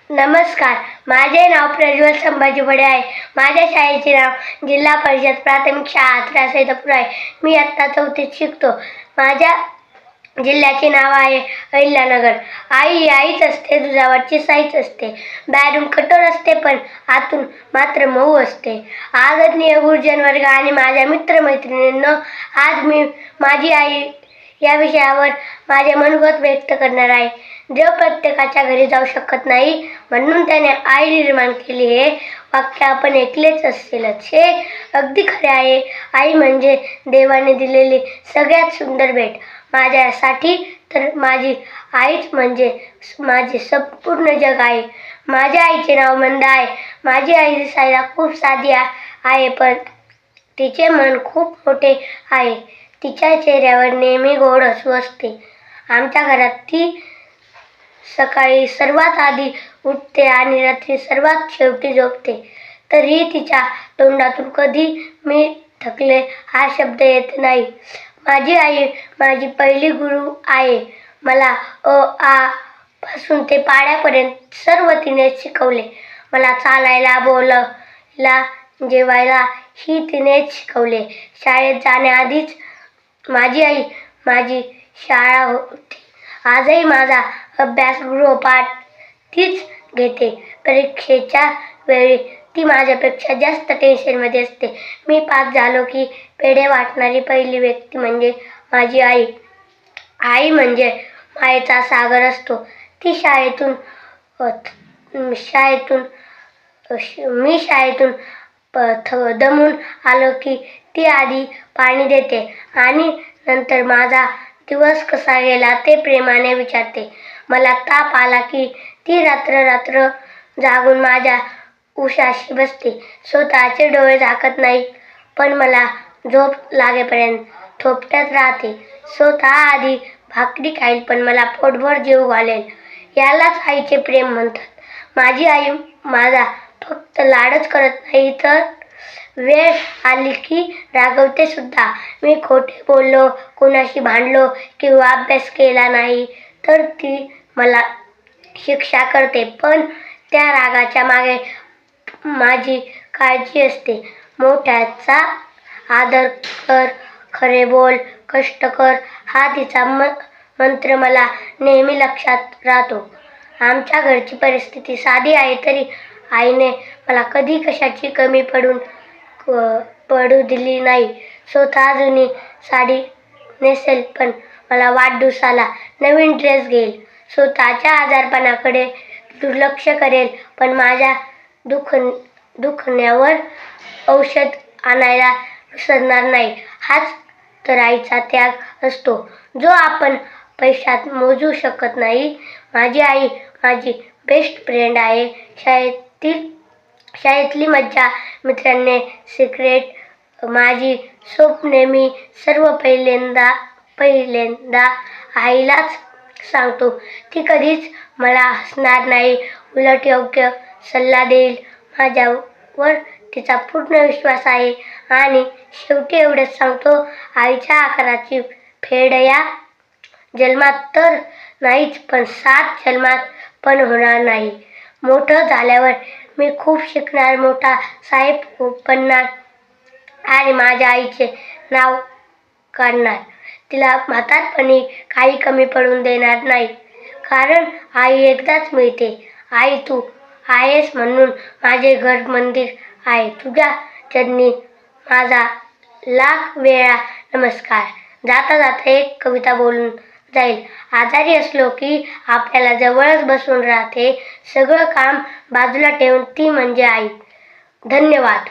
नमस्कार, माझे नाव प्रज्वल संभाजी बडे आहे. माझ्या शाळेचे नाव जिल्हा परिषद प्राथमिक शाळा अत्रा सैदापूर आहे. मी इयत्ता 4थीत शिकतो. माझ्या जिल्ह्याचे नाव आहे अहिल्यानगर. आई ही आईच असते, दुधावरची साईच असते. बाहेरून कठोर असते पण आतून मात्र मऊ असते. आदरणीय गुरुजन वर्ग आणि माझ्या मित्रमैत्रिणींनो, आज मी माझी आई या विषयावर माझे मनोगत व्यक्त करणार आहे. देव प्रत्येकाच्या घरी जाऊ शकत नाही, म्हणून त्याने आई निर्माण केली. हे वाक्य आपण ऐकलेच असेलच. हे अगदी खरे आहे. आई म्हणजे देवाने दिलेली सगळ्यात सुंदर भेट. माझ्यासाठी तर माझी आईच म्हणजे माझे संपूर्ण जग आहे. माझ्या आईचे नाव मंदा आहे. माझी आई दिसायला खूप साधी आहे, पण तिचे मन खूप मोठे आहे. तिच्या चेहऱ्यावर नेहमी गोड हसू असते. आमच्या घरात ती सकाळी सर्वात आधी उठते आणि रात्री सर्वात शेवटी झोपते. तरीही तिच्या तोंडातून कधी मी थकले हा शब्द येत नाही. माझी आई माझी पहिली गुरु आहे. मला आ पासून ते पाड्यापर्यंत सर्व तिनेच शिकवले. मला चालायला, बोलायला, जेवायला ही तिनेच शिकवले. शाळेत जाण्याआधीच माझी आई माझी शाळा होती. आजही माझा अभ्यास, गृहपाठ तीच घेते. परीक्षेच्या वेळी ती माझ्यापेक्षा जास्त टेन्शनमध्ये असते. मी पास झालो की पेढे वाटणारी पहिली व्यक्ती म्हणजे माझी आई. आई म्हणजे मायेचा सागर असतो. ती मी शाळेतून दमून आलो की ती आधी पाणी देते आणि नंतर माझा दिवस कसा गेला ते प्रेमाने विचारते. मला ताप आला की ती रात्र जागून माझ्या उशाशी बसते. स्वतःचे डोळे झाकत नाही, पण मला झोप लागेपर्यंत थोपटत राहते. स्वतः आधी भाकरी खाईल, पण मला पोटभर जेवू घालेल. यालाच आईचे प्रेम म्हणतात. माझी आई माझा फक्त लाडच करत नाही, तर वेळ आली की रागवते सुद्धा. मी खोटे बोललो, कुणाशी भांडलो किंवा अभ्यास केला नाही तर ती मला शिक्षा करते, पण त्या रागाच्या मागे माझी काळजी असते. मोठ्याचा आदर कर, खरे बोल, कष्ट कर हा तिचा मंत्र मला नेहमी लक्षात राहतो. आमच्या घरची परिस्थिती साधी आहे, तरी आईने मला कधी कशाची कमी पडू दिली नाही. स्वतः जुनी साडी नेसेल, पण मला वाढदिवसाला नवीन ड्रेस घेईल. स्वतःच्या आजारपणाकडे दुर्लक्ष करेल, पण माझ्या दुखण्यावर औषध आणायला विसरणार नाही. हाच तर आईचा त्याग असतो, जो आपण पैशात मोजू शकत नाही. माझी आई माझी बेस्ट फ्रेंड आहे. शाळेतली मज्जा, मित्रांचे सिक्रेट, माझी स्वप्ने मी सर्व पहिल्यांदा आईलाच सांगतो. ती कधीच मला हसणार नाही, उलट योग्य सल्ला देईल. माझ्यावर तिचा पूर्ण विश्वास आहे. आणि शेवटी एवढंच सांगतो, आईच्या आकाराची फेड या जन्मात तर नाहीच, पण 7 जन्मात पण होणार नाही. मोठं झाल्यावर मी खूप शिकणार, मोठा साहेब बनणार आणि माझ्या आईचे नाव काढणार. तिला म्हातारपणी काही कमी पडून देणार नाही, कारण आई एकदाच मिळते. आई, तू आहेस म्हणून माझे घर मंदिर आहे. तुझ्या चरणी माझा लाख वेळा नमस्कार. जाता जाता एक कविता बोलून जाईल. आजारी असलो की आपल्याला जवळच बसून राहते. सगळं काम बाजूला ठेवून ती म्हणजे आई. धन्यवाद.